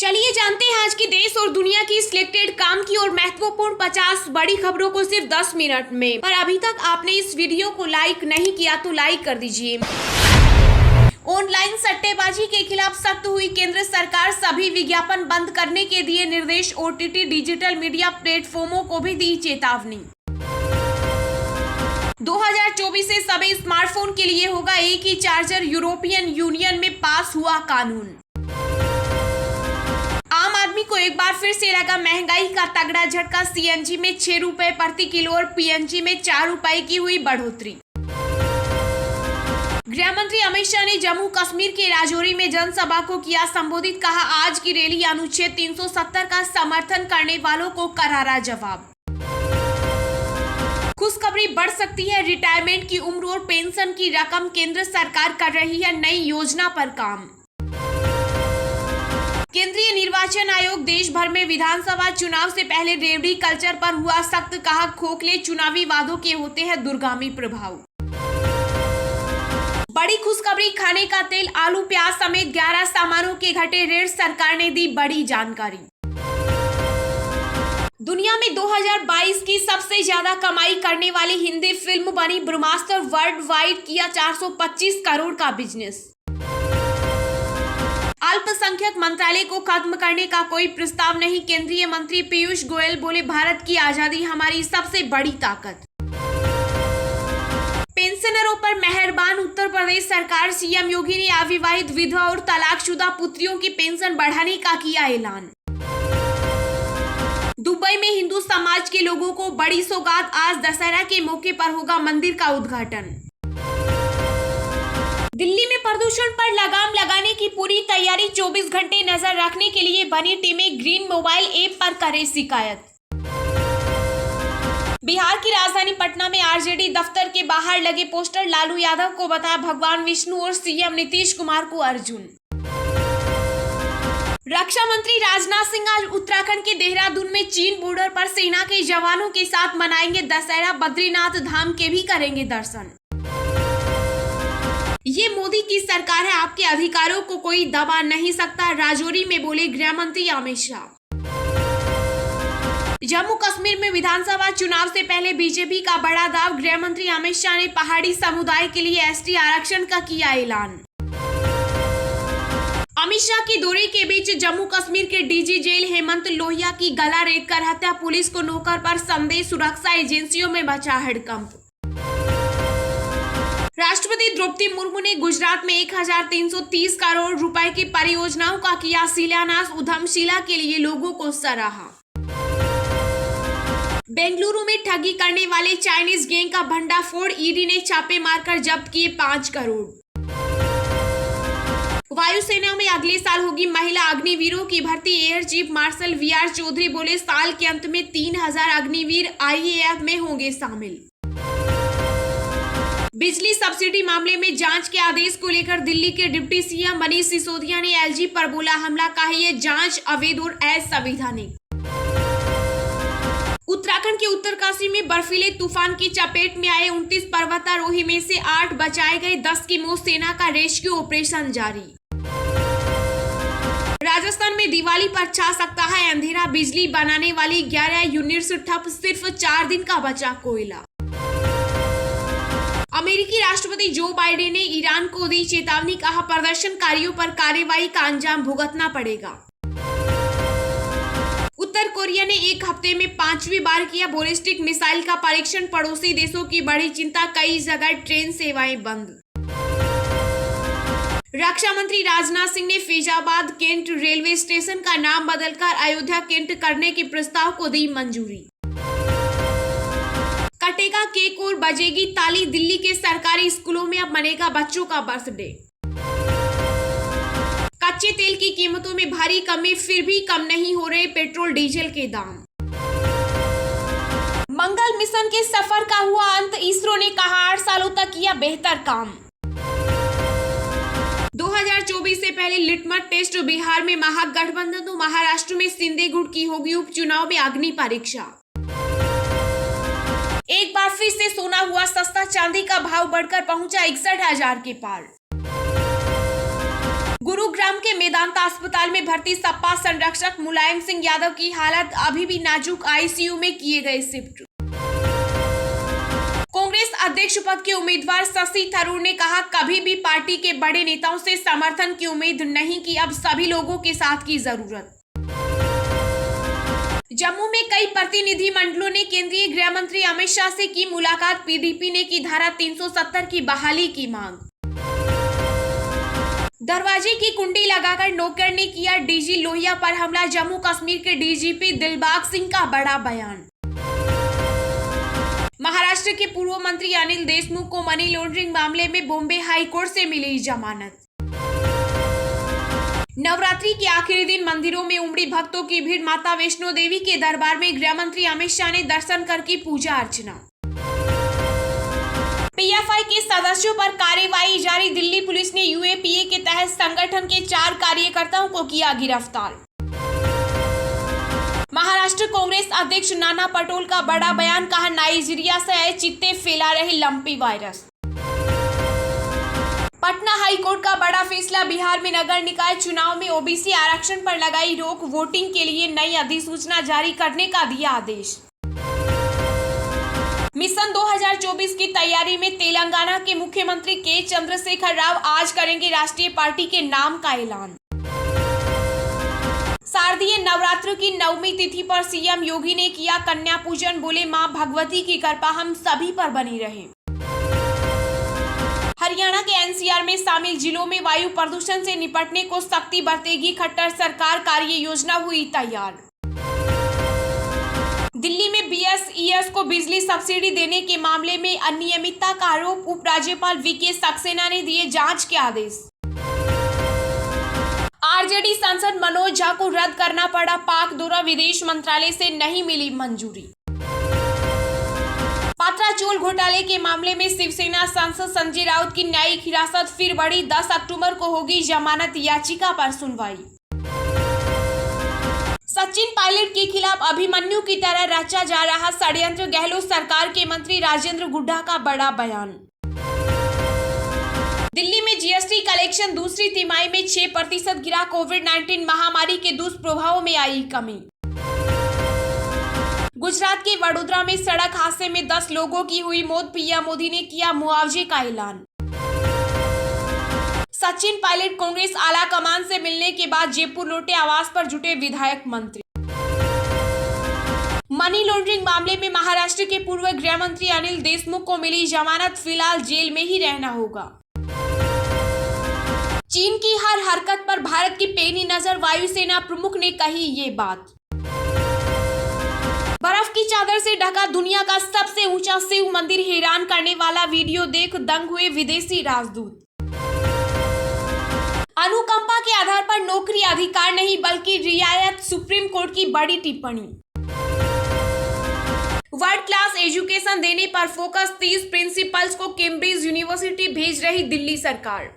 चलिए जानते हैं आज की देश और दुनिया की सिलेक्टेड काम की और महत्वपूर्ण 50 बड़ी खबरों को सिर्फ 10 मिनट में। पर अभी तक आपने इस वीडियो को लाइक नहीं किया तो लाइक कर दीजिए। ऑनलाइन सट्टेबाजी के खिलाफ सख्त हुई केंद्र सरकार, सभी विज्ञापन बंद करने के दिए निर्देश। ओटीटी डिजिटल मीडिया प्लेटफॉर्मों को भी दी चेतावनी। 2024 से सभी स्मार्टफोन के लिए होगा एक ही चार्जर, यूरोपियन यूनियन में पास हुआ कानून। आम आदमी को एक बार फिर से लगा महंगाई का तगड़ा झटका, सीएनजी में 6 रुपए प्रति किलो और पीएनजी में 4 रुपए की हुई बढ़ोतरी। गृह मंत्री अमित शाह ने जम्मू कश्मीर के राजौरी में जनसभा को किया संबोधित, कहा आज की रैली अनुच्छेद 370 का समर्थन करने वालों को करारा जवाब। खुशखबरी बढ़ सकती है रिटायरमेंट की उम्र और पेंशन की रकम, केंद्र सरकार कर रही है नई योजना पर काम। केंद्रीय निर्वाचन आयोग देश भर में विधानसभा चुनाव से पहले रेवड़ी कल्चर पर हुआ सख्त, कहा खोखले चुनावी वादों के होते हैं दूरगामी प्रभाव। बड़ी खुशखबरी, खाने का तेल, आलू, प्याज समेत 11 सामानों के घटे रेट, सरकार ने दी बड़ी जानकारी। दुनिया में 2022 की सबसे ज्यादा कमाई करने वाली हिंदी फिल्म बनी ब्रह्मास्त्र, वर्ल्ड वाइड किया 425 करोड़ का बिजनेस। अल्पसंख्यक मंत्रालय को खत्म करने का कोई प्रस्ताव नहीं, केंद्रीय मंत्री पीयूष गोयल बोले भारत की आजादी हमारी सबसे बड़ी ताकत। पेंशनरों पर मेहरबान उत्तर प्रदेश सरकार, सीएम योगी ने अविवाहित विधवा और तलाकशुदा पुत्रियों की पेंशन बढ़ाने का किया ऐलान। दुबई में हिंदू समाज के लोगों को बड़ी सौगात, आज दशहरा के मौके पर होगा मंदिर का उद्घाटन। दिल्ली में प्रदूषण पर लगाम लगाने की पूरी तैयारी, 24 घंटे नजर रखने के लिए बनी टीमें, ग्रीन मोबाइल ऐप पर करे शिकायत। बिहार की राजधानी पटना में आरजेडी दफ्तर के बाहर लगे पोस्टर, लालू यादव को बताया भगवान विष्णु और सीएम नीतीश कुमार को अर्जुन। रक्षा मंत्री राजनाथ सिंह आज उत्तराखंड के देहरादून में चीन बॉर्डर पर सेना के जवानों के साथ मनाएंगे दशहरा, बद्रीनाथ धाम के भी करेंगे दर्शन। ये मोदी की सरकार है, आपके अधिकारों को कोई दबा नहीं सकता, राजौरी में बोले गृह मंत्री अमित शाह। जम्मू कश्मीर में विधानसभा चुनाव से पहले बीजेपी का बड़ा दाव, गृह मंत्री अमित शाह ने पहाड़ी समुदाय के लिए एसटी आरक्षण का किया ऐलान। अमित शाह की दौरे के बीच जम्मू कश्मीर के डीजी जेल हेमंत लोहिया की गला रेतकर हत्या, पुलिस को नौकर पर संदेह, सुरक्षा एजेंसियों में मचा हड़कंप। राष्ट्रपति द्रौपदी मुर्मू ने गुजरात में 1330 करोड़ रुपए की परियोजनाओं का किया शिलान्यास, उद्यमशीलता के लिए लोगों को सराहा। बेंगलुरु में ठगी करने वाले चाइनीज गैंग का भंडाफोड़, ईडी ने छापे मारकर जब्त किए 5 करोड़। वायुसेना में अगले साल होगी महिला अग्निवीरों की भर्ती, air chief marshal VR Chaudhari बोले साल के अंत में 3000 अग्निवीर आईएएफ में होंगे शामिल। बिजली सब्सिडी मामले में जांच के आदेश को लेकर दिल्ली के डिप्टी सीएम मनीष सिसोदिया ने एलजी पर बोला हमला, कहा यह जांच अवैध और असंवैधानिक। उत्तराखंड के उत्तरकाशी में बर्फीले तूफान की चपेट में आए 29 पर्वतारोही में से 8 बचाए गए, 10 की मौत, सेना का रेस्क्यू ऑपरेशन जारी। राजस्थान में दिवाली पर छा सकता है अंधेरा, बिजली बनाने वाली 11 यूनिट्स ठप, सिर्फ 4 दिन का बचा कोयला। अमेरिकी राष्ट्रपति जो बाइडेन ने ईरान को दी चेतावनी, कहा प्रदर्शनकारियों पर कार्रवाई का अंजाम भुगतना पड़ेगा। उत्तर कोरिया ने एक हफ्ते में 5वीं बार किया बैलिस्टिक मिसाइल का परीक्षण, पड़ोसी देशों की बड़ी चिंता, कई जगह ट्रेन सेवाएं बंद। रक्षा मंत्री राजनाथ सिंह ने फैजाबाद कैंट रेलवे स्टेशन का नाम बदलकर अयोध्या कैंट करने के प्रस्ताव को दी मंजूरी। कटेगा केक और बजेगी ताली, दिल्ली के सरकारी स्कूलों में अब मनेगा बच्चों का बर्थडे। कच्चे तेल की कीमतों में भारी कमी, फिर भी कम नहीं हो रहे पेट्रोल डीजल के दाम। मंगल मिशन के सफर का हुआ अंत, इसरो ने कहा 8 सालों तक किया बेहतर काम। 2024 से पहले लिटमस टेस्ट, बिहार में महागठबंधन तो महाराष्ट्र में शिंदे गुट की होगी उपचुनाव में अग्नि परीक्षा। एक बार फिर से सोना हुआ सस्ता, चांदी का भाव बढ़कर पहुंचा 61,000 के पार। गुरुग्राम के मेदांता अस्पताल में भर्ती सपा संरक्षक मुलायम सिंह यादव की हालत अभी भी नाजुक, आईसीयू में किए गए शिफ्ट। कांग्रेस अध्यक्ष पद के उम्मीदवार शशि थरूर ने कहा, कभी भी पार्टी के बड़े नेताओं से समर्थन की उम्मीद नहीं की, अब सभी लोगों के साथ की जरूरत। जम्मू में कई प्रतिनिधि मंडलों ने केंद्रीय गृह मंत्री अमित शाह से की मुलाकात, पीडीपी ने की धारा 370 की बहाली की मांग। दरवाजे की कुंडी लगाकर नौकर ने किया डीजी लोहिया पर हमला, जम्मू कश्मीर के डीजीपी दिलबाग सिंह का बड़ा बयान। महाराष्ट्र के पूर्व मंत्री अनिल देशमुख को मनी लॉन्ड्रिंग मामले में बॉम्बे हाई कोर्ट से मिली जमानत। नवरात्रि के आखिरी दिन मंदिरों में उमड़ी भक्तों की भीड़, माता वैष्णो देवी के दरबार में गृह मंत्री अमित शाह ने दर्शन कर की पूजा अर्चना। पीएफआई के सदस्यों पर कार्रवाई जारी, दिल्ली पुलिस ने यूएपीए के तहत संगठन के 4 कार्यकर्ताओं को किया गिरफ्तार। महाराष्ट्र कांग्रेस अध्यक्ष नाना पटोले का बड़ा बयान, कहा नाइजीरिया से आए चित्ते फैला रहे लंपी वायरस। पटना हाईकोर्ट का बड़ा फैसला, बिहार में नगर निकाय चुनाव में ओबीसी आरक्षण पर लगाई रोक, वोटिंग के लिए नई अधिसूचना जारी करने का दिया आदेश। मिशन 2024 की तैयारी में तेलंगाना के मुख्यमंत्री के चंद्रशेखर राव आज करेंगे राष्ट्रीय पार्टी के नाम का ऐलान। शारदीय नवरात्र की 9वीं तिथि पर सीएम योगी ने किया कन्या पूजन, बोले मां भगवती की कृपा हम सभी पर बनी रहे। हरियाणा के एनसीआर में शामिल जिलों में वायु प्रदूषण से निपटने को सख्ती बरतेगी खट्टर सरकार, कार्य योजना हुई तैयार। दिल्ली में बीएसईएस को बिजली सब्सिडी देने के मामले में अनियमितता का आरोप, उपराज्यपाल वीके सक्सेना ने दिए जांच के आदेश। आरजेडी सांसद मनोज झा को रद्द करना पड़ा, पाक दौरा, विदेश मंत्रालय से नहीं मिली मंजूरी। पात्रा चोल घोटाले के मामले में शिवसेना सांसद संजय राउत की न्यायिक हिरासत फिर बढ़ी, 10 अक्टूबर को होगी जमानत याचिका पर सुनवाई। सचिन पायलट के खिलाफ अभिमन्यु की तरह रचा जा रहा षड्यंत्र, गहलोत सरकार के मंत्री राजेंद्र गुड्डा का बड़ा बयान। दिल्ली में जीएसटी कलेक्शन दूसरी तिमाही में 6% गिरा, कोविड-19 महामारी के दुष्प्रभावों में आई कमी। गुजरात के वडोदरा में सड़क हादसे में 10 लोगों की हुई मौत, पीएम मोदी ने किया मुआवजे का ऐलान। सचिन पायलट कांग्रेस आला कमान से मिलने के बाद जयपुर लौटे, आवास पर जुटे विधायक मंत्री। मनी लॉन्ड्रिंग मामले में महाराष्ट्र के पूर्व गृह मंत्री अनिल देशमुख को मिली जमानत, फिलहाल जेल में ही रहना होगा। चीन की हर हरकत पर भारत की पैनी नजर, वायुसेना प्रमुख ने कही ये बात। बर्फ की चादर से ढका दुनिया का सबसे ऊंचा शिव मंदिर, हैरान करने वाला वीडियो देख दंग हुए विदेशी राजदूत। अनुकंपा के आधार पर नौकरी अधिकार नहीं बल्कि रियायत, सुप्रीम कोर्ट की बड़ी टिप्पणी। वर्ल्ड क्लास एजुकेशन देने पर फोकस, 30 प्रिंसिपल्स को कैम्ब्रिज यूनिवर्सिटी भेज रही दिल्ली सरकार।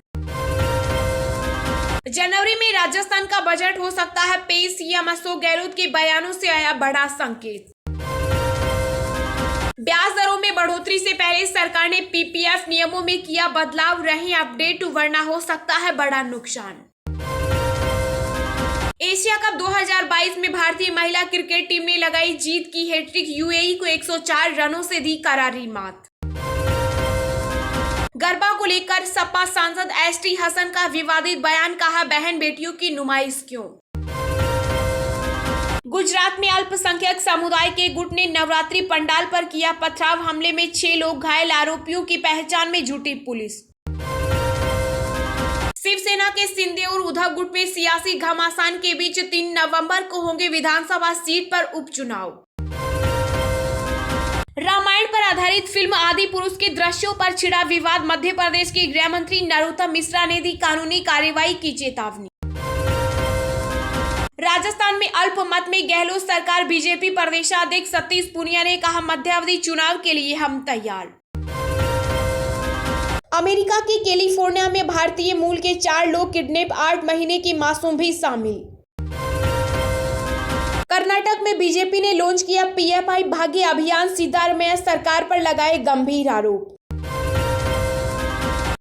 जनवरी में राजस्थान का बजट हो सकता है पेश, सीएम अशोक गहलोत के बयानों से आया बड़ा संकेत। ब्याज दरों में बढ़ोतरी से पहले सरकार ने पीपीएफ नियमों में किया बदलाव, रहे अपडेट वरना हो सकता है बड़ा नुकसान। एशिया कप 2022 में भारतीय महिला क्रिकेट टीम ने लगाई जीत की हैट्रिक, यूएई को 104 रनों से दी करारी मात। गरबा को लेकर सपा सांसद एसटी हसन का विवादित बयान, कहा बहन बेटियों की नुमाइश क्यों। गुजरात में अल्पसंख्यक समुदाय के गुट ने नवरात्रि पंडाल पर किया पथराव, हमले में 6 लोग घायल, आरोपियों की पहचान में जुटी पुलिस। शिवसेना के शिंदे और उद्धव गुट में सियासी घमासान के बीच 3 नवंबर को होंगे विधानसभा सीट पर उपचुनाव। रामायण पर आधारित फिल्म आदि पुरुष के दृश्यों पर छिड़ा विवाद, मध्य प्रदेश के गृह मंत्री नरोत्तम मिश्रा ने दी कानूनी कार्रवाई की चेतावनी। राजस्थान में अल्पमत में गहलोत सरकार, बीजेपी प्रदेशाध्यक्ष सतीश पूनिया ने कहा मध्यावधि चुनाव के लिए हम तैयार। अमेरिका के कैलिफोर्निया में भारतीय मूल के 4 लोग किडनैप, 8 महीने की मासूम भी शामिल। कर्नाटक में बीजेपी ने लॉन्च किया पीएफआई भाग्य अभियान, सिद्धारमैया सरकार पर लगाए गंभीर आरोप।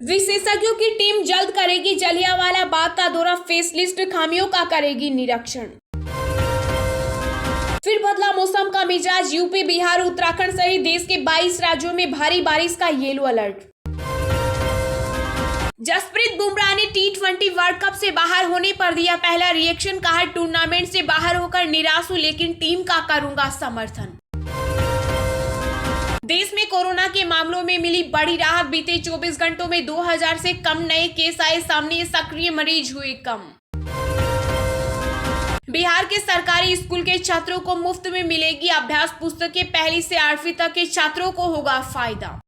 विशेषज्ञों की टीम जल्द करेगी जलियांवाला बाग का दौरा, फेस लिस्ट खामियों का करेगी निरीक्षण। फिर बदला मौसम का मिजाज, यूपी, बिहार, उत्तराखंड सहित देश के 22 राज्यों में भारी बारिश का येलो अलर्ट। जसप्रीत बुमराह ने T20 वर्ल्ड कप से बाहर होने पर दिया पहला रिएक्शन, कहा टूर्नामेंट से बाहर होकर निराश हूं लेकिन टीम का करूंगा समर्थन। देश में कोरोना के मामलों में मिली बड़ी राहत, बीते 24 घंटों में 2000 से कम नए केस आए सामने, सक्रिय मरीज हुए कम। बिहार के सरकारी स्कूल के छात्रों को मुफ्त में मिलेगी अभ्यास पुस्तकें, पहली से 8वीं तक के छात्रों को होगा फायदा।